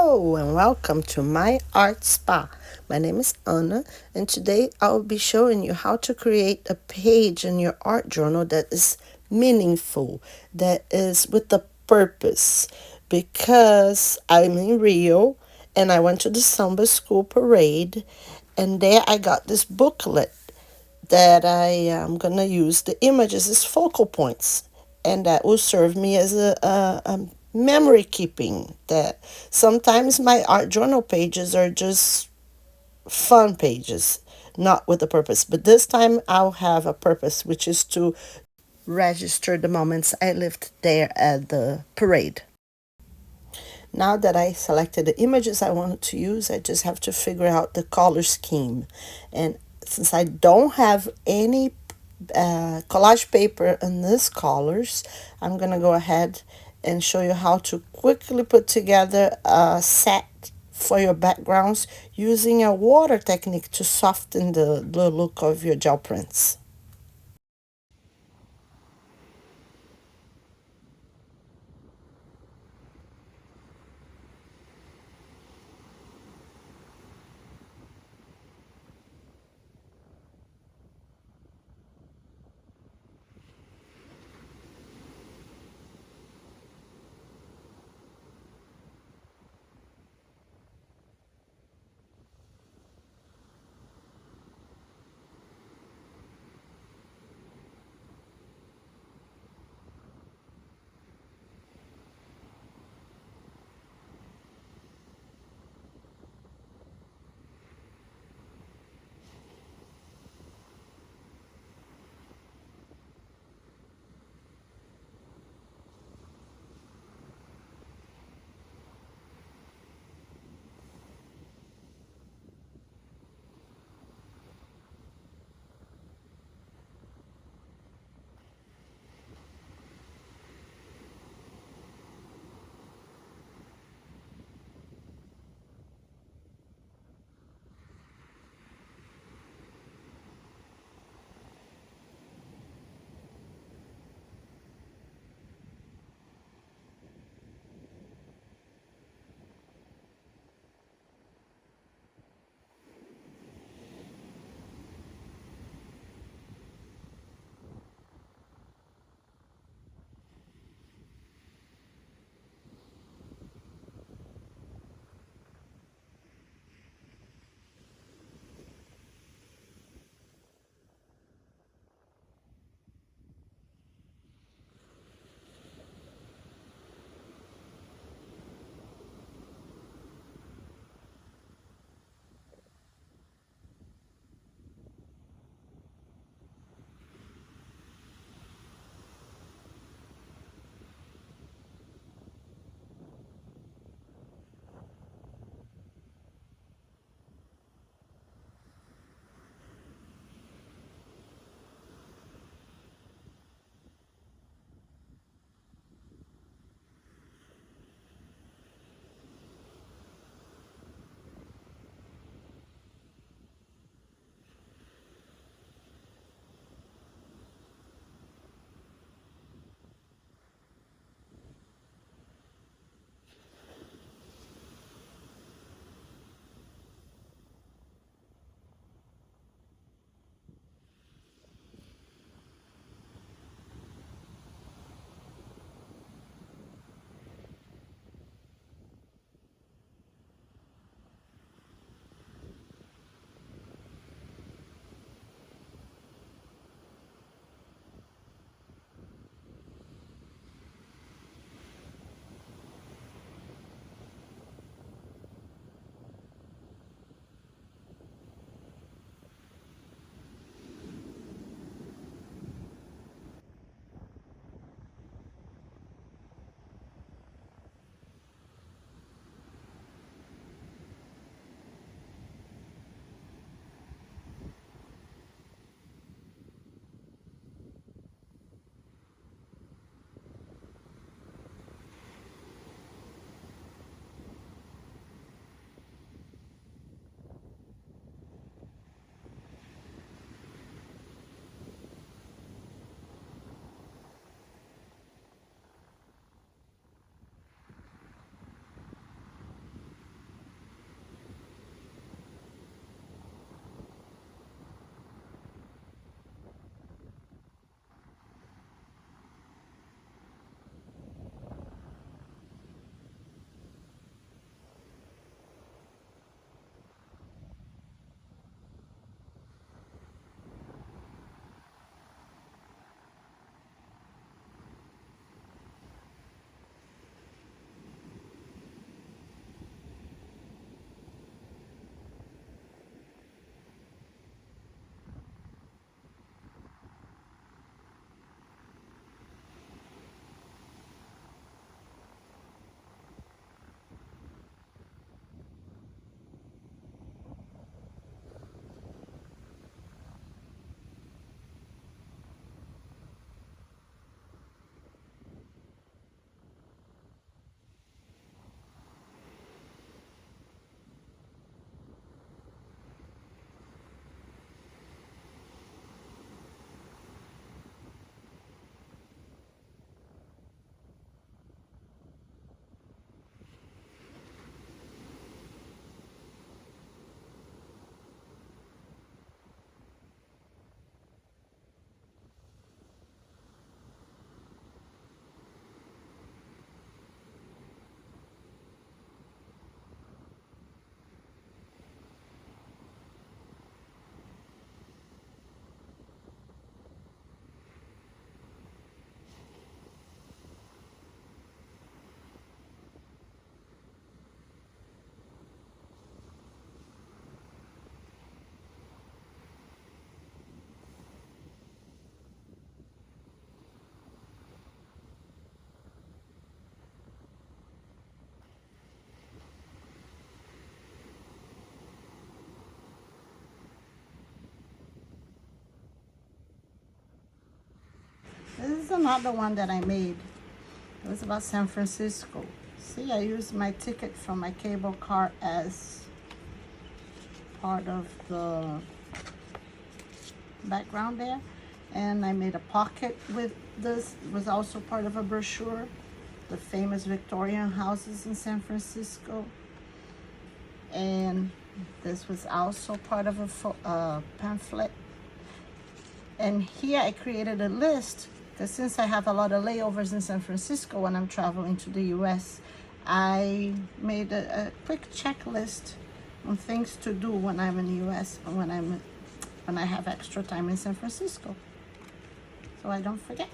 Hello and welcome to my art spa. My name is Anna, and today I'll be showing you how to create a page in your art journal that is meaningful, that is with a purpose. Because I'm in Rio and I went to the samba school parade, and there I got this booklet that I am going to use the images as focal points, and that will serve me as a memory keeping. That sometimes my art journal pages are just fun pages, not with a purpose, but this time I'll have a purpose, which is to register the moments I lived there at the parade. Now that I selected the images I wanted to use, I just have to figure out the color scheme. And since I don't have any collage paper in these colors, I'm going to go ahead and show you how to quickly put together a set for your backgrounds using a water technique to soften the look of your gel prints. is another one that I made. It was about San Francisco. See, I used my ticket from my cable car as part of the background there. And I made a pocket with this. It was also part of a brochure, the famous Victorian houses in San Francisco. And this was also part of a pamphlet. And here I created a list, because since I have a lot of layovers in San Francisco when I'm traveling to the US, I made a quick checklist on things to do when I'm in the US and when I have extra time in San Francisco, so I don't forget.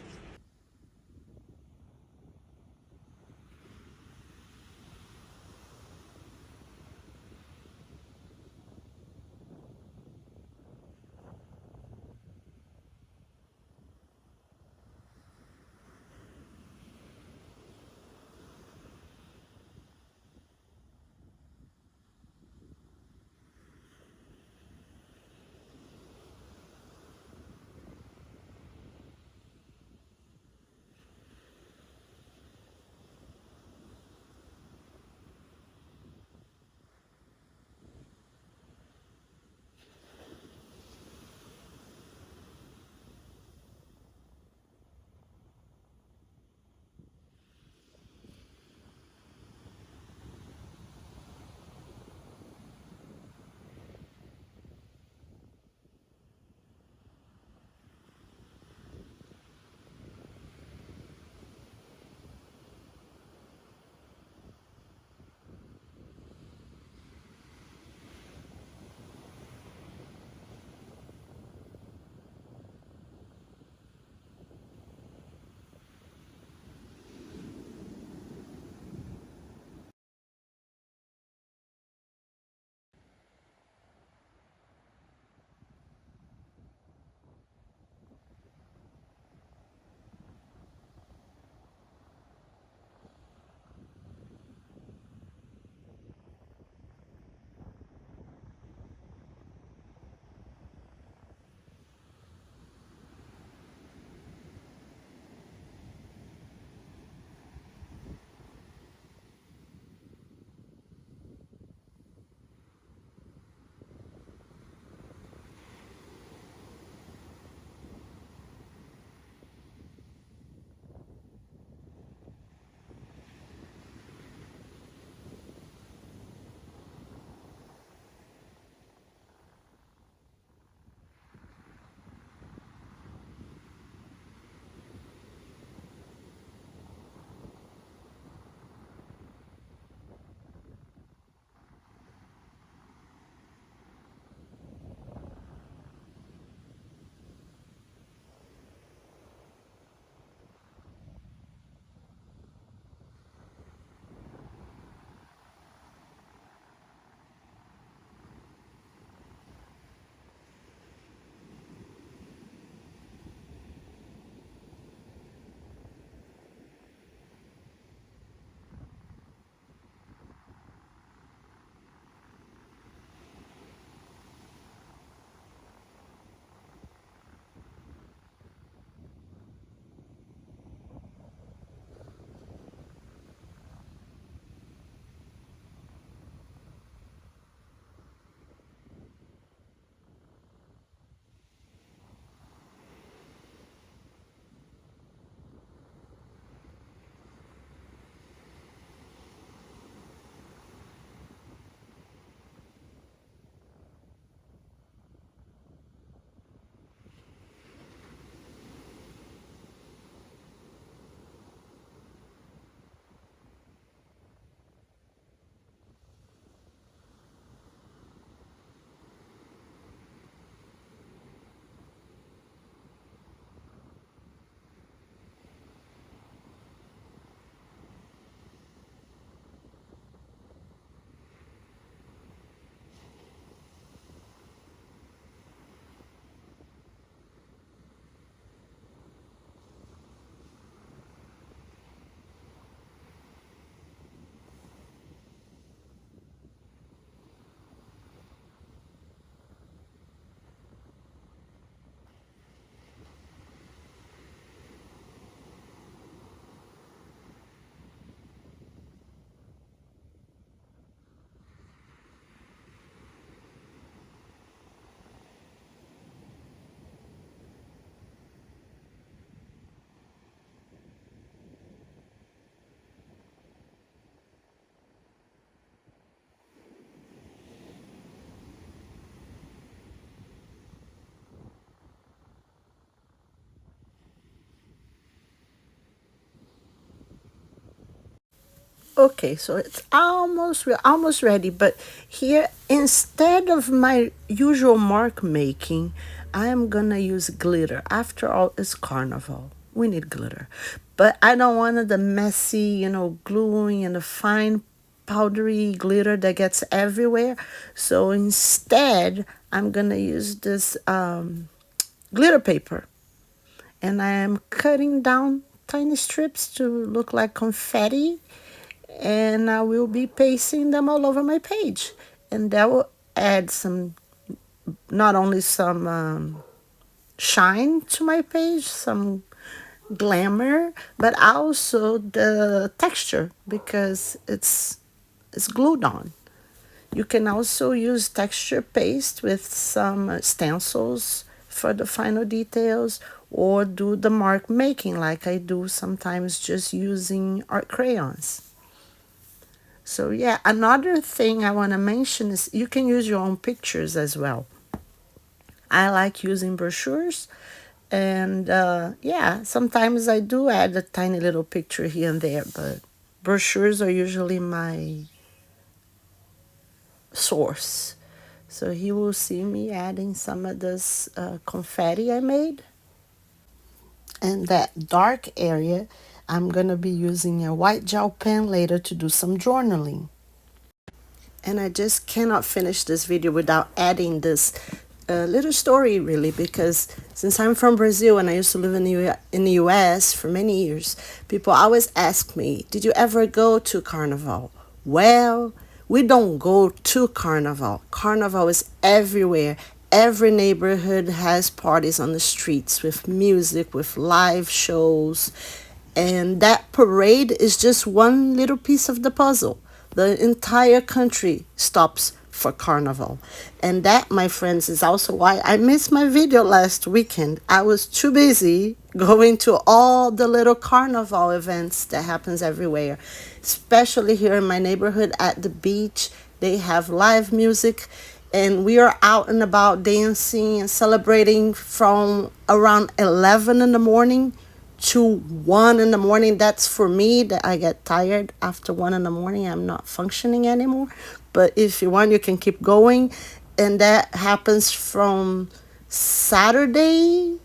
Okay, so it's almost we're almost ready, but here instead of my usual mark making, I am gonna use glitter. After all, it's carnival. We need glitter. But I don't want the messy, gluing and the fine powdery glitter that gets everywhere. So instead, I'm gonna use this glitter paper, and I am cutting down tiny strips to look like confetti, and I will be pasting them all over my page. And that will add some, not only some shine to my page, some glamour, but also the texture because it's glued on. You can also use texture paste with some stencils for the final details, or do the mark making like I do sometimes just using art crayons. So yeah, another thing I want to mention is you can use your own pictures as well. I like using brochures, and yeah, sometimes I do add a tiny little picture here and there, but brochures are usually my source. So he will see me adding some of this confetti I made. And that dark area, I'm going to be using a white gel pen later to do some journaling. And I just cannot finish this video without adding this little story, really, because since I'm from Brazil and I used to live in the US for many years, people always ask me, did you ever go to Carnival? Well, we don't go to Carnival. Carnival is everywhere. Every neighborhood has parties on the streets with music, with live shows, and that parade is just one little piece of the puzzle. The entire country stops for carnival. And that, my friends, is also why I missed my video last weekend. I was too busy going to all the little carnival events that happens everywhere, especially here in my neighborhood at the beach. They have live music, and we are out and about dancing and celebrating from around 11 in the morning to 1 in the morning. That's for me, that I get tired after 1 in the morning. I'm not functioning anymore. But if you want, you can keep going. And that happens from Saturday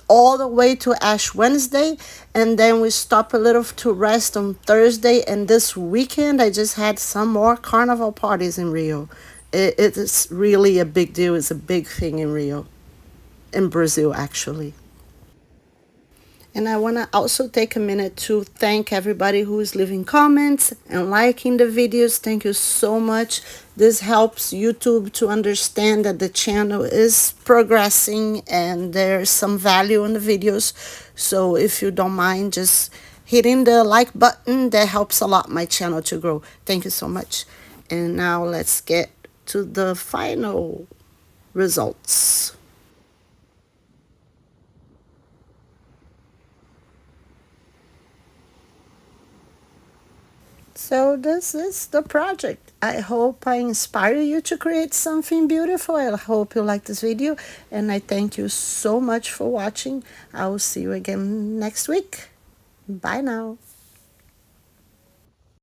all the way to Ash Wednesday. And then we stop a little to rest on Thursday. And this weekend, I just had some more carnival parties in Rio. It is really a big deal. It's a big thing in Rio, in Brazil, actually. And I want to also take a minute to thank everybody who is leaving comments and liking the videos. Thank you so much. This helps YouTube to understand that the channel is progressing and there's some value in the videos. So if you don't mind just hitting the like button, that helps a lot my channel to grow. Thank you so much. And now let's get to the final results. So this is the project. I hope I inspire you to create something beautiful. I hope you like this video, and I thank you so much for watching. I will see you again next week. Bye now.